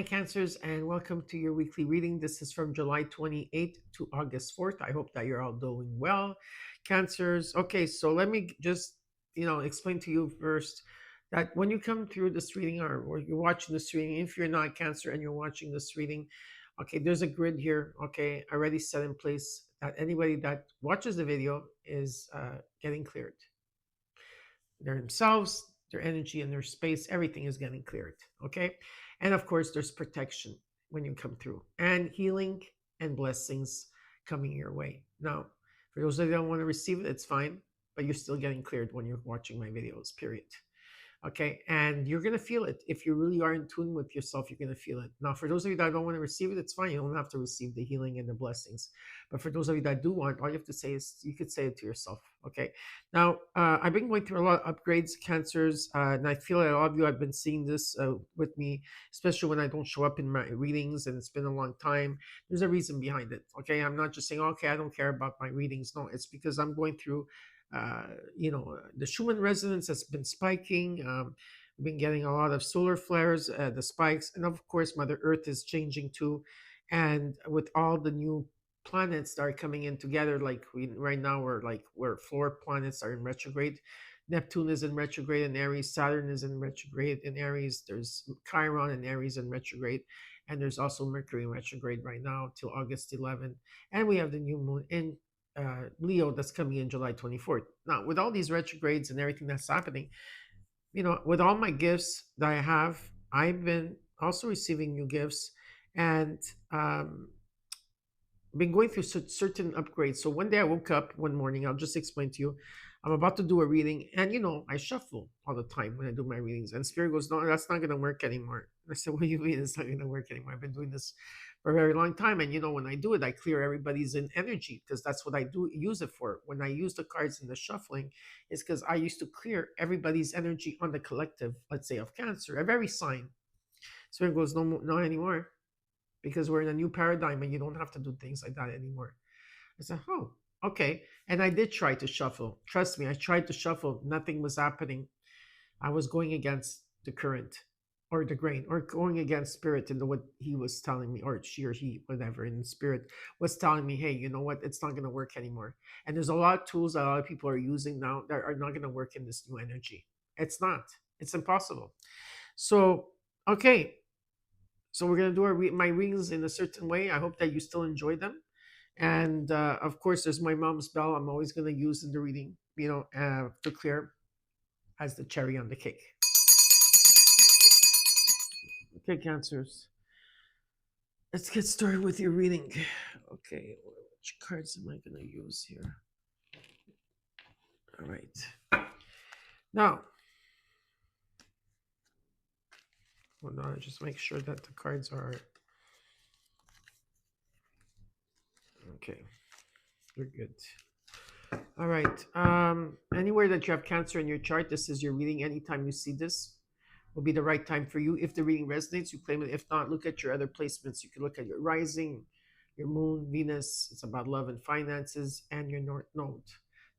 Hi, Cancers, and welcome to your weekly reading. This is from July 28th to August 4th. I hope that you're all doing well, Cancers. Okay, so let me just, explain to you first that when you come through this reading or you're watching this reading, if you're not Cancer and you're watching this reading, okay, there's a grid here, okay, already set in place that anybody that watches the video is getting cleared. Their themselves, their energy, and their space, everything is getting cleared. Okay. And of course, there's protection when you come through, and healing and blessings coming your way. Now, for those that don't want to receive it, it's fine, but you're still getting cleared when you're watching my videos, period. Okay. And you're going to feel it. If you really are in tune with yourself, you're going to feel it. Now, for those of you that don't want to receive it, it's fine. You don't have to receive the healing and the blessings. But for those of you that do want, all you have to say is you could say it to yourself. Okay. Now, I've been going through a lot of upgrades, Cancers, and I feel like a lot of you have been seeing this with me, especially when I don't show up in my readings and it's been a long time. There's a reason behind it. Okay. I'm not just saying, okay, I don't care about my readings. No, it's because I'm going through the Schumann resonance has been spiking. We've been getting a lot of solar flares, the spikes, and of course, Mother Earth is changing too. And with all the new planets that are coming in together, like right now, where four planets are in retrograde. Neptune is in retrograde in Aries. Saturn is in retrograde in Aries. There's Chiron in Aries in retrograde. And there's also Mercury in retrograde right now till August 11th. And we have the new moon in Leo that's coming in July 24th. Now, with all these retrogrades and everything that's happening, with all my gifts that I have, I've been also receiving new gifts and been going through certain upgrades. So one day I woke up one morning, I'll just explain to you. I'm about to do a reading, and I shuffle all the time when I do my readings. And Spirit goes, "No, that's not going to work anymore." I said, "What do you mean it's not going to work anymore? I've been doing this for a very long time, and when I do it, I clear everybody's in energy because that's what I do use it for. When I use the cards in the shuffling, is because I used to clear everybody's energy on the collective, let's say of Cancer, of every sign." Spirit goes, "No, not anymore, because we're in a new paradigm, and you don't have to do things like that anymore." I said, "Oh, okay." And I did try to shuffle. Trust me, I tried to shuffle. Nothing was happening. I was going against the current or the grain or going against spirit and what he was telling me, or she or he, whatever, in spirit was telling me, "Hey, you know what? It's not going to work anymore." And there's a lot of tools that a lot of people are using now that are not going to work in this new energy. It's not. It's impossible. So, okay. So we're going to do my readings in a certain way. I hope that you still enjoy them. And of course, there's my mom's bell. I'm always going to use in the reading, to clear as the cherry on the cake. Okay, Cancers. Let's get started with your reading. Okay, which cards am I going to use here? All right. Now, hold on, just make sure that the cards are okay. You're good. All right. Anywhere that you have Cancer in your chart, this is your reading. Anytime you see this, will be the right time for you. If the reading resonates, you claim it. If not, look at your other placements. You can look at your rising, your moon, Venus. It's about love and finances, and your north node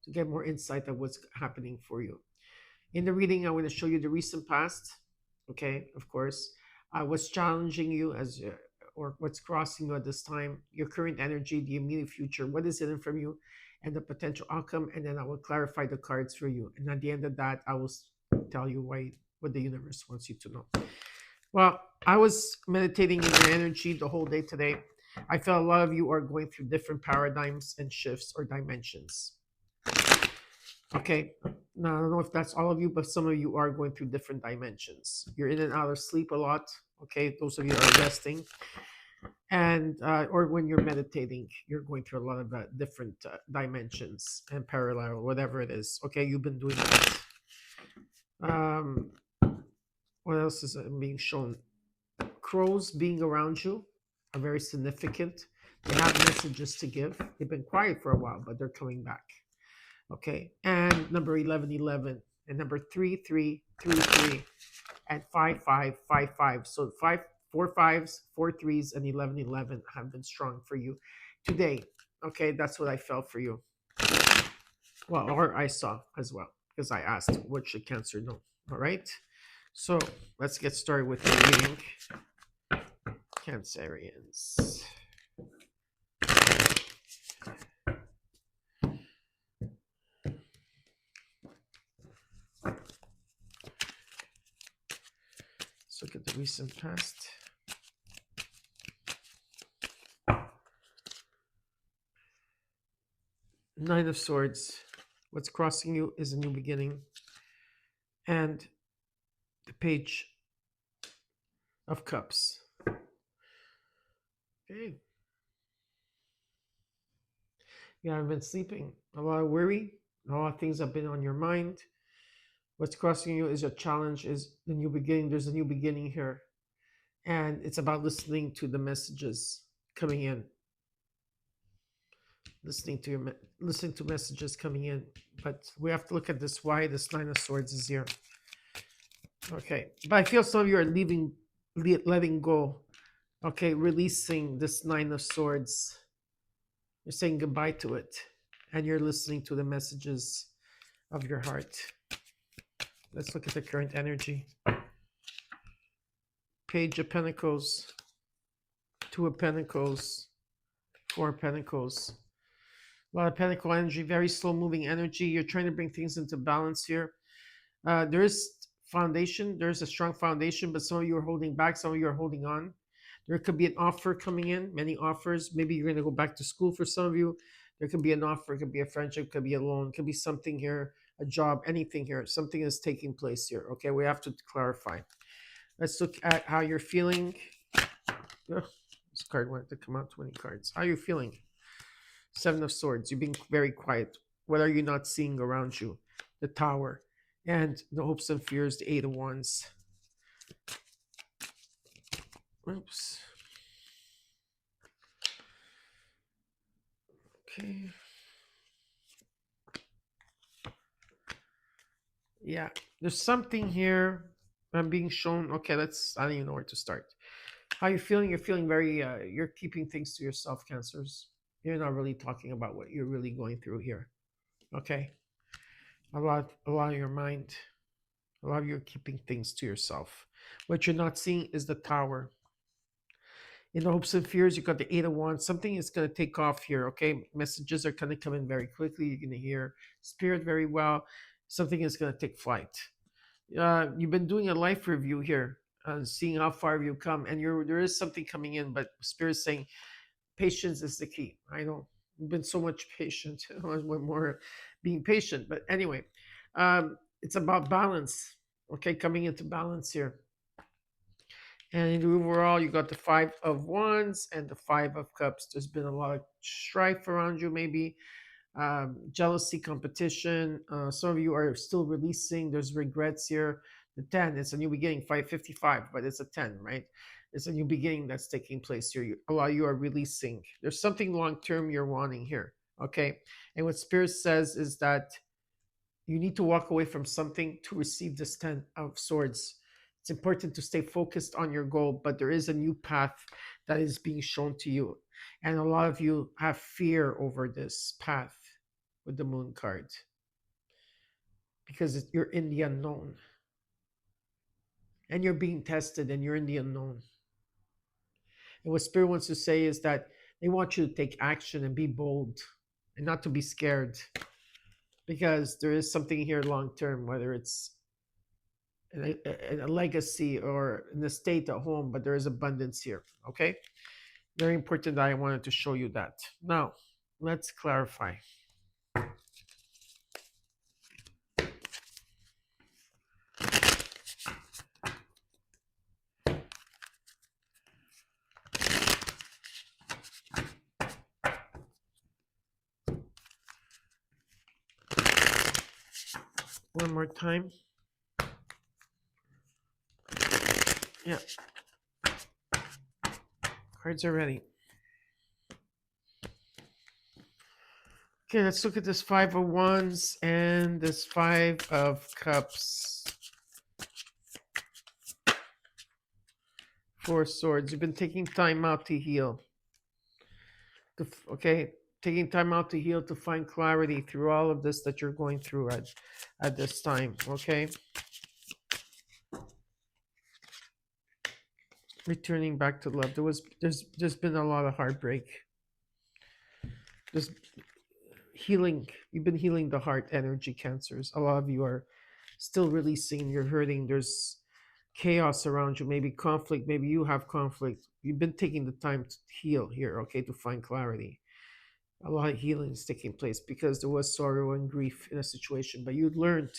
to get more insight of what's happening for you. In the reading, I'm going to show you the recent past. Okay, of course, what's challenging you or what's crossing you at this time, your current energy, the immediate future, what is hidden from you, and the potential outcome. And then I will clarify the cards for you. And at the end of that, I will tell you what the universe wants you to know. Well, I was meditating in your energy the whole day today. I felt a lot of you are going through different paradigms and shifts or dimensions. Okay. Now, I don't know if that's all of you, but some of you are going through different dimensions. You're in and out of sleep a lot. Okay. Those of you are resting. And, or when you're meditating, you're going through a lot of different dimensions and parallel, whatever it is. Okay. You've been doing that. What else is being shown? Crows being around you are very significant. They have messages to give. They've been quiet for a while, but they're coming back. Okay. And number 1111 and number 3333 and 5555. So 4 5s, 4 3s, and 1111 have been strong for you today. Okay. That's what I felt for you. Well, or I saw as well, because I asked what should Cancer know. All right. So let's get started with the reading. Cancerians. Let's look at the recent past. Nine of Swords. What's crossing you is a new beginning. And the Page of Cups. Okay. You haven't been sleeping. A lot of worry. A lot of things have been on your mind. What's crossing you is a challenge, is the new beginning. There's a new beginning here. And it's about listening to the messages coming in. Listening to messages coming in. But we have to look at this, why this Nine of Swords is here. Okay. But I feel some of you are letting go. Okay, releasing this Nine of Swords. You're saying goodbye to it. And you're listening to the messages of your heart. Let's look at the current energy. Page of Pentacles. Two of Pentacles. Four of Pentacles. A lot of Pentacle energy, very slow moving energy. You're trying to bring things into balance here. There is foundation. There's a strong foundation, but some of you are holding back. Some of you are holding on. There could be an offer coming in, many offers. Maybe you're going to go back to school for some of you. There could be an offer. It could be a friendship. It could be a loan. It could be something here, a job, anything here. Something is taking place here. Okay, we have to clarify. Let's look at how you're feeling. Ugh, this card wanted to come out, 20 cards. How are you feeling? Seven of Swords. You've been very quiet. What are you not seeing around you? The Tower. And the hopes and fears, the Eight of Wands. Oops. Okay. Yeah. There's something here. I'm being shown. Okay, I don't even know where to start. How you feeling? You're feeling very, you're keeping things to yourself, Cancers. You're not really talking about what you're really going through here. Okay. A lot of your mind. A lot of you are keeping things to yourself. What you're not seeing is the Tower. In the hopes and fears, you got the Eight of Wands. Something is going to take off here, okay? Messages are going to come in very quickly. You're going to hear Spirit very well. Something is going to take flight. You've been doing a life review here, seeing how far you've come, and there is something coming in, but Spirit's saying patience is the key. I know you've been so much patient. We're more being patient, but anyway, it's about balance, okay? Coming into balance here. And overall, you got the Five of Wands and the Five of Cups. There's been a lot of strife around you, maybe jealousy, competition. Some of you are still releasing. There's regrets here. The 10, it's a new beginning, 555, but it's a 10, right? It's a new beginning that's taking place here. A lot of you are releasing. There's something long-term you're wanting here, okay? And what Spirit says is that you need to walk away from something to receive this 10 of Swords. It's important to stay focused on your goal, but there is a new path that is being shown to you. And a lot of you have fear over this path with the Moon card because you're in the unknown. And you're being tested and you're in the unknown. And what Spirit wants to say is that they want you to take action and be bold and not to be scared, because there is something here long term, whether it's a legacy or an estate at home, but there is abundance here. Okay, very important that I wanted to show you that. Now let's clarify. One more time. Yeah, cards are ready. Okay, let's look at this Five of Wands and this Five of Cups. Four Swords. You've been taking time out to heal. Okay, taking time out to heal, to find clarity through all of this that you're going through at this time. Okay. Returning back to love. There's been a lot of heartbreak. There's healing. You've been healing the heart energy cancers. A lot of you are still releasing. You're hurting. There's chaos around you. Maybe conflict. Maybe you have conflict. You've been taking the time to heal here. Okay, to find clarity. A lot of healing is taking place because there was sorrow and grief in a situation, but you learned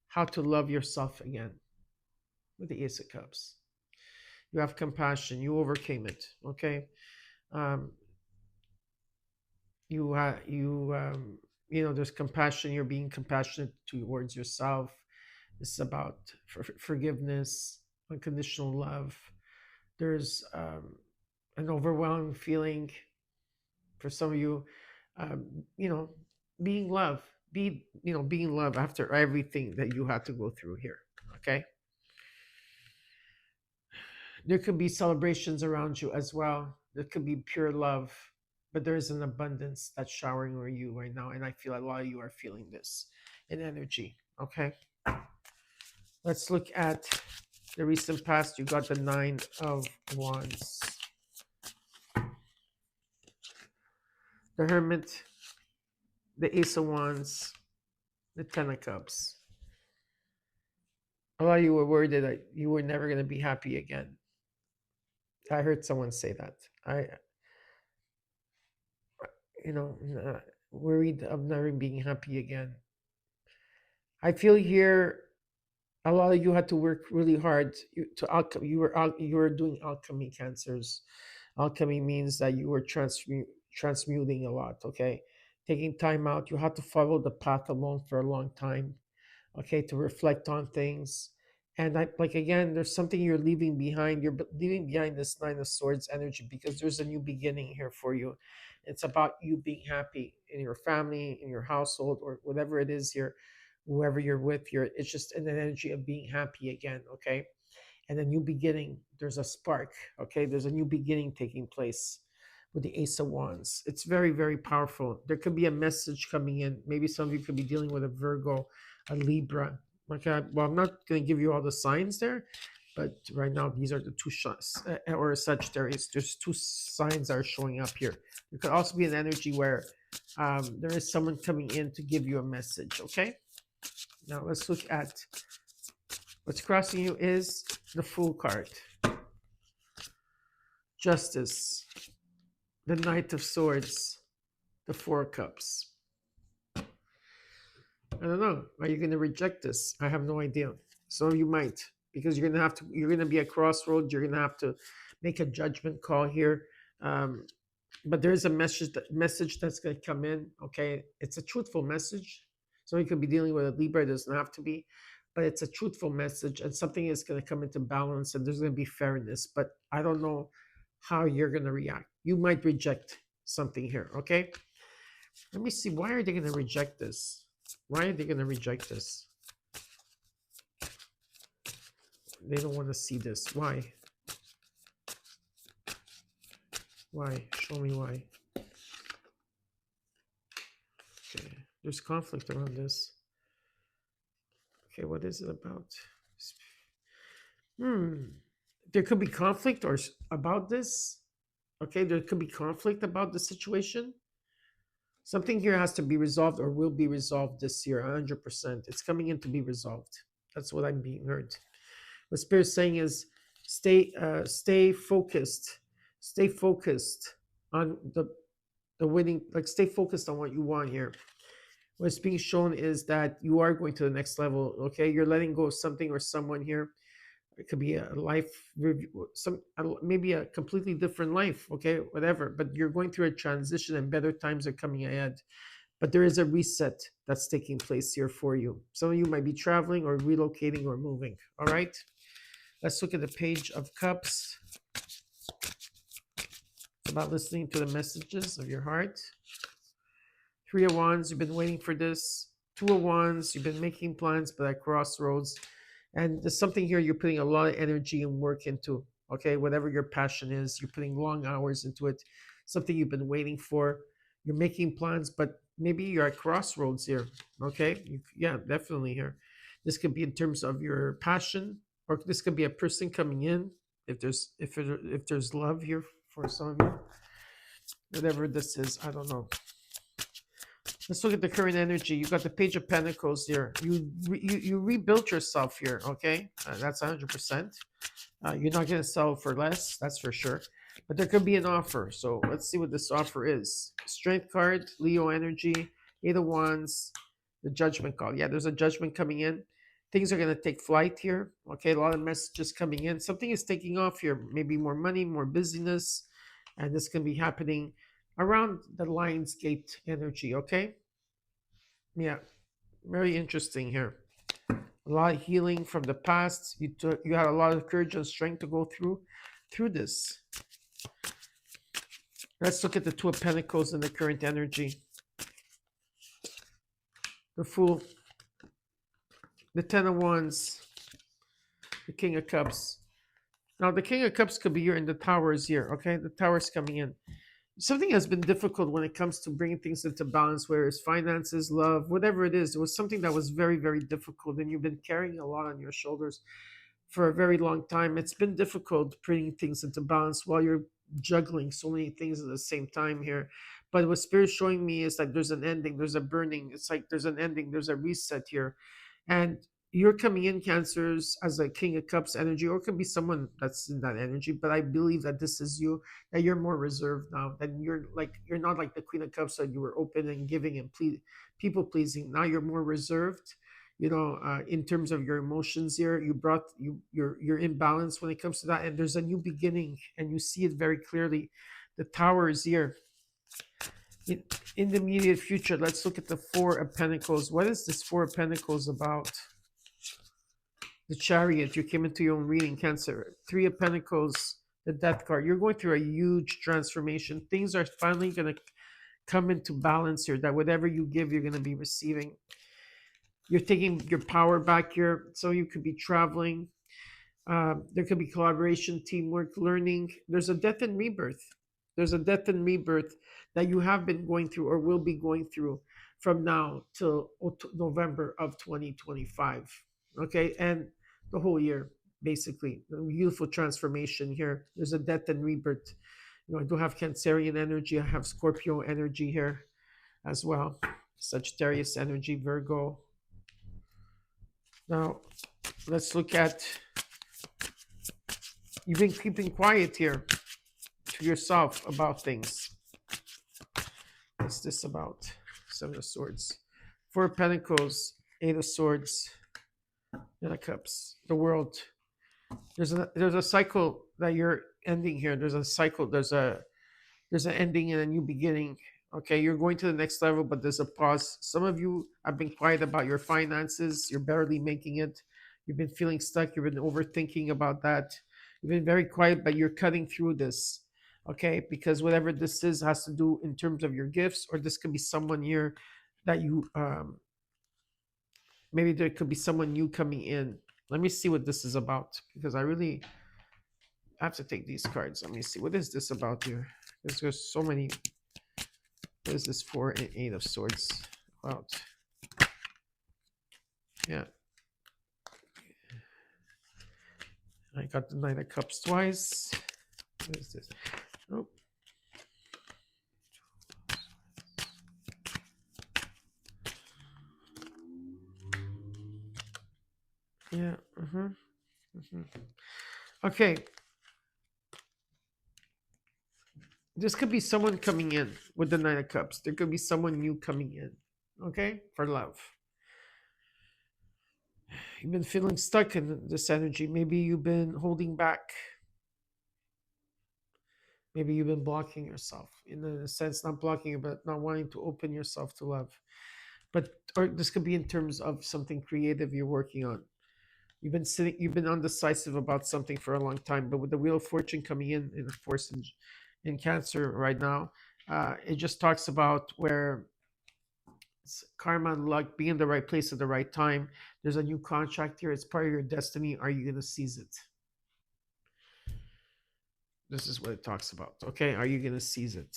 how to love yourself again with the Ace of Cups. You have compassion. You overcame it. Okay. Um, there's compassion. You're being compassionate towards yourself. This is about forgiveness, unconditional love. There's an overwhelming feeling for some of you, um, you know being love, being love after everything that you had to go through here. Okay, there could be celebrations around you as well. There could be pure love, but there is an abundance that's showering over you right now, and I feel a lot of you are feeling this in energy. Okay, let's look at the recent past. You got the Nine of Wands, the Hermit, the Ace of Wands, the Ten of Cups. A lot of you were worried that you were never going to be happy again. I heard someone say that. I, worried of never being happy again. I feel here a lot of you had to work really hard to alchemy. You were doing alchemy, cancers. Alchemy means that you were transmuting a lot. Okay, taking time out. You had to follow the path alone for a long time. Okay, to reflect on things. And I like again, there's something you're leaving behind. You're leaving behind this Nine of Swords energy because there's a new beginning here for you. It's about you being happy in your family, in your household, or whatever it is here, whoever you're with. It's just an energy of being happy again. Okay, and a new beginning. There's a spark. Okay, there's a new beginning taking place with the Ace of Wands. It's very, very powerful. There could be a message coming in. Maybe some of you could be dealing with a Virgo, a Libra. Okay, well, I'm not going to give you all the signs there, but right now these are the two shots, or a Sagittarius. There's two signs that are showing up here. There could also be an energy where there is someone coming in to give you a message. Okay, now let's look at what's crossing you is the Fool card, Justice, the Knight of Swords, the Four of Cups. I don't know. Are you going to reject this? I have no idea. So you might, because you're going to be at crossroads. You're going to have to make a judgment call here. But there's a message that's going to come in. Okay, it's a truthful message. So you could be dealing with a Libra. It doesn't have to be, but it's a truthful message, and something is going to come into balance, and there's going to be fairness. But I don't know how you're going to react. You might reject something here. Okay, let me see. Why are they going to reject this? Why are they going to reject this? They don't want to see this. Why? Why? Show me why. Okay. There's conflict around this. Okay, what is it about? There could be conflict or about this. Okay, there could be conflict about the situation. Something here has to be resolved or will be resolved this year, 100%. It's coming in to be resolved. That's what I'm being heard. What Spirit's saying is stay focused. Stay focused on the winning, like stay focused on what you want here. What's being shown is that you are going to the next level. Okay, you're letting go of something or someone here. It could be a life review, maybe a completely different life. Okay, whatever. But you're going through a transition, and better times are coming ahead. But there is a reset that's taking place here for you. Some of you might be traveling or relocating or moving. All right. Let's look at the Page of Cups. It's about listening to the messages of your heart. Three of Wands, you've been waiting for this. Two of Wands, you've been making plans, but at crossroads. And there's something here you're putting a lot of energy and work into. Okay, whatever your passion is, you're putting long hours into it. Something you've been waiting for. You're making plans, but maybe you're at crossroads here. Okay, yeah, definitely here. This could be in terms of your passion, or this could be a person coming in. if there's love here for some of you, whatever this is, I don't know. Let's look at the current energy. You got the Page of Pentacles here. You rebuilt yourself here. Okay, that's 100%. You're not going to sell for less, that's for sure. But there could be an offer. So let's see what this offer is. Strength card, Leo energy, Eight of Wands, the Judgment card. Yeah, there's a judgment coming in. Things are going to take flight here. Okay, a lot of messages coming in. Something is taking off here. Maybe more money, more busyness. And this can be happening around the Lionsgate energy. Okay. Yeah, very interesting here. A lot of healing from the past. You had a lot of courage and strength to go through this. Let's look at the Two of Pentacles and the current energy. The Fool, the Ten of Wands, the King of Cups. Now the King of Cups could be here, and the Tower is here. Okay, the Tower is coming in. Something has been difficult when it comes to bringing things into balance, whether it's finances, love, whatever it is. It was something that was very, very difficult, and you've been carrying a lot on your shoulders for a very long time. It's been difficult bringing things into balance while you're juggling so many things at the same time here. But what Spirit's showing me is that there's an ending, there's a burning. It's like there's an ending, there's a reset here. And you're coming in, Cancers, as a King of Cups energy, or it could be someone that's in that energy. But I believe that this is you, that you're more reserved now. That you're not like the Queen of Cups, that you were open and giving and people pleasing. Now you're more reserved, in terms of your emotions here. You're in balance when it comes to that, and there's a new beginning, and you see it very clearly. The Tower is here. In the immediate future, let's look at the Four of Pentacles. What is this Four of Pentacles about? The Chariot. You came into your own reading, Cancer. Three of Pentacles, the Death card. You're going through a huge transformation. Things are finally going to come into balance here, that whatever you give, you're going to be receiving. You're taking your power back here, so you could be traveling. There could be collaboration, teamwork, learning. There's a death and rebirth. There's a death and rebirth that you have been going through or will be going through from now till November of 2025. Okay, and the whole year, basically. A beautiful transformation here. There's a death and rebirth. I do have Cancerian energy. I have Scorpio energy here as well. Sagittarius energy, Virgo. Now, let's look at, you've been keeping quiet here to yourself about things. What's this about? Seven of Swords. Four of Pentacles, Eight of Swords, Ten of Cups, the World. There's a cycle that you're ending here. There's a cycle. There's an ending and a new beginning. Okay, you're going to the next level, but there's a pause. Some of you have been quiet about your finances. You're barely making it. You've been feeling stuck. You've been overthinking about that. You've been very quiet, but you're cutting through this. Okay, because whatever this is has to do in terms of your gifts, or this could be someone here that you, maybe there could be someone new coming in. Let me see what this is about, because I really have to take these cards. Let me see. What is this about here? There's so many. What is this Four and Eight of Swords about? Yeah. I got the Nine of Cups twice. What is this? Oh. Yeah. Okay. This could be someone coming in with the Nine of Cups. There could be someone new coming in. Okay? For love. You've been feeling stuck in this energy. Maybe you've been holding back. Maybe you've been blocking yourself. In a sense, not blocking, but not wanting to open yourself to love. Or this could be in terms of something creative you're working on. You've been undecisive about something for a long time, but with the Wheel of Fortune coming in, of course, in Cancer right now, it just talks about where karma and luck, being in the right place at the right time. There's a new contract here. It's part of your destiny. Are you going to seize it? This is what it talks about. Okay, are you going to seize it?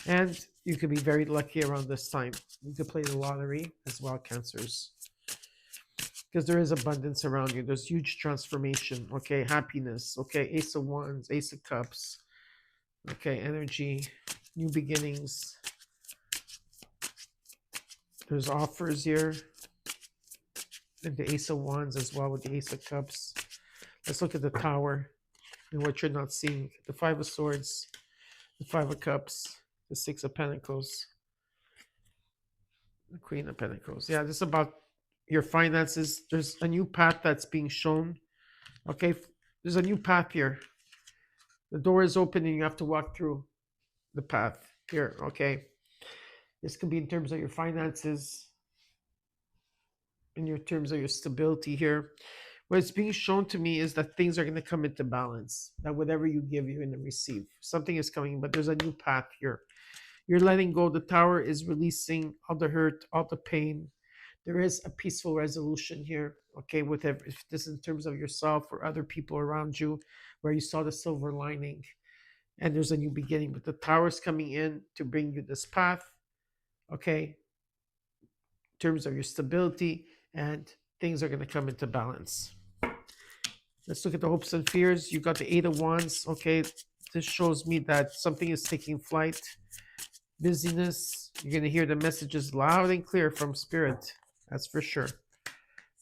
And you could be very lucky around this time. You could play the lottery as well, Cancers. because there is abundance around you. There's huge transformation. Okay, happiness. Okay, Ace of Wands, Ace of Cups. Okay, energy, new beginnings. There's offers here, and the Ace of Wands as well with the Ace of Cups. Let's look at the Tower and what you're not seeing. The Five of Swords, the Five of Cups, the Six of Pentacles, the Queen of Pentacles. Yeah, this is about your finances. There's a new path that's being shown. Okay, there's a new path here. The door is open and you have to walk through the path here. Okay, this could be in terms of your finances, in your terms of your stability here. What's being shown to me is that things are going to come into balance. That whatever you give, you're going to receive. Something is coming, but there's a new path here. You're letting go. The Tower is releasing all the hurt, all the pain. There is a peaceful resolution here. Okay, with if this in terms of yourself or other people around you, where you saw the silver lining, and there's a new beginning. But the Tower is coming in to bring you this path. Okay, in terms of your stability, and things are going to come into balance. Let's look at the hopes and fears. You got the Eight of Wands. Okay, this shows me that something is taking flight. Busyness. You're going to hear the messages loud and clear from Spirit. That's for sure.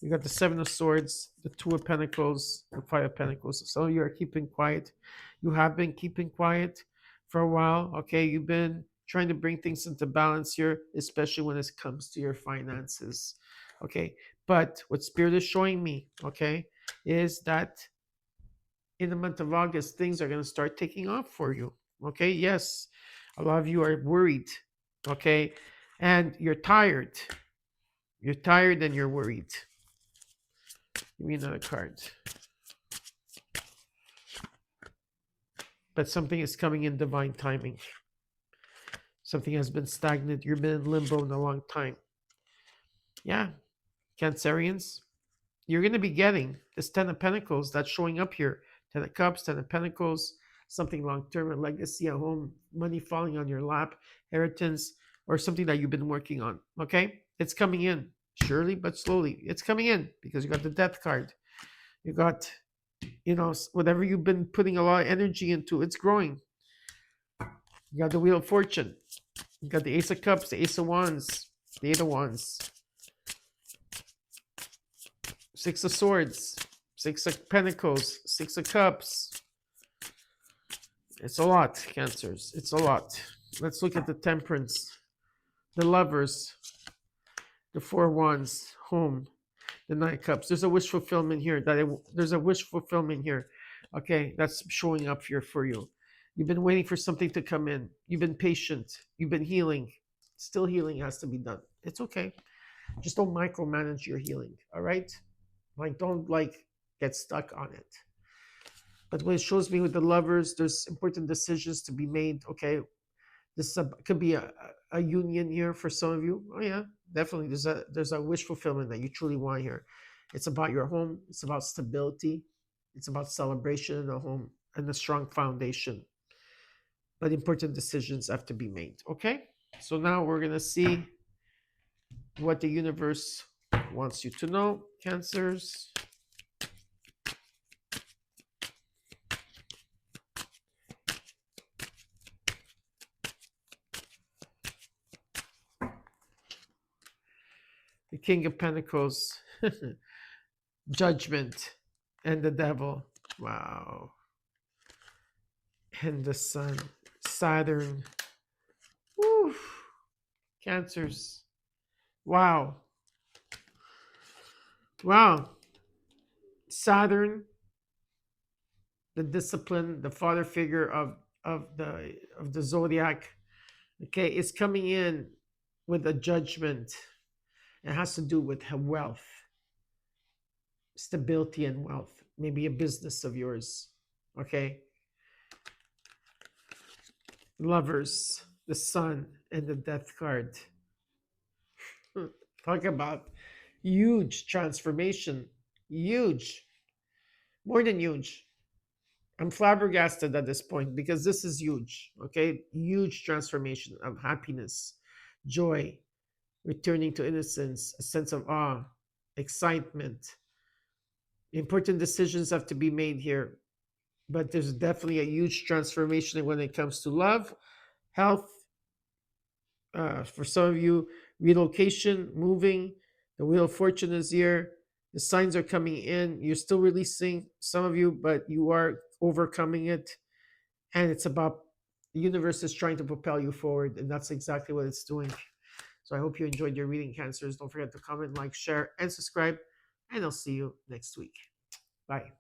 You got the Seven of Swords, the Two of Pentacles, the Five of Pentacles. So you are keeping quiet. You have been keeping quiet for a while. Okay, you've been trying to bring things into balance here, especially when it comes to your finances. Okay, but what Spirit is showing me, okay, is that in the month of August, things are going to start taking off for you. Okay, yes, a lot of you are worried. Okay, and you're tired. You're tired and you're worried. Give me another card. But something is coming in divine timing. Something has been stagnant. You've been in limbo in a long time. Yeah, Cancerians, you're going to be getting this Ten of Pentacles that's showing up here. Ten of Cups, Ten of Pentacles, something long-term, a legacy, a home, money falling on your lap, inheritance, or something that you've been working on. Okay? It's coming in, surely but slowly. It's coming in because you got the Death card. You got, whatever you've been putting a lot of energy into, it's growing. You got the Wheel of Fortune. You got the Ace of Cups, the Ace of Wands, the Eight of Wands, Six of Swords, Six of Pentacles, Six of Cups. It's a lot, Cancers. It's a lot. Let's look at the Temperance, the Lovers, the Four Wands, Home, the Nine of Cups. There's a wish fulfillment here. There's a wish fulfillment here. Okay, that's showing up here for you. You've been waiting for something to come in. You've been patient. You've been healing. Still healing has to be done. It's okay. Just don't micromanage your healing. All right? Don't get stuck on it. But when it shows me with the Lovers, there's important decisions to be made. Okay, this could be a union here for some of you. Oh yeah, definitely. There's a wish fulfillment that you truly want here. It's about your home. It's about stability. It's about celebration in the home and a strong foundation. But important decisions have to be made. Okay, so now we're gonna see what the universe wants you to know, Cancers. The King of Pentacles, Judgment, and the Devil. Wow. And the Sun, Saturn. Woo. Cancers. Wow. Wow. Saturn, the discipline, the father figure of the zodiac, okay, is coming in with a judgment. It has to do with wealth, stability, and wealth. Maybe a business of yours. Okay. Lovers, the Sun, and the Death card. Talk about huge transformation. Huge. More than huge. I'm flabbergasted at this point because this is huge. Okay. Huge transformation of happiness, joy, returning to innocence, a sense of awe, excitement. Important decisions have to be made here, but there's definitely a huge transformation when it comes to love, health. For some of you, relocation, moving, the wheel of fortune is here. The signs are coming in. You're still releasing, some of you, but you are overcoming it. And it's about the universe is trying to propel you forward, and that's exactly what it's doing. So I hope you enjoyed your reading, Cancers. Don't forget to comment, like, share, and subscribe. And I'll see you next week. Bye.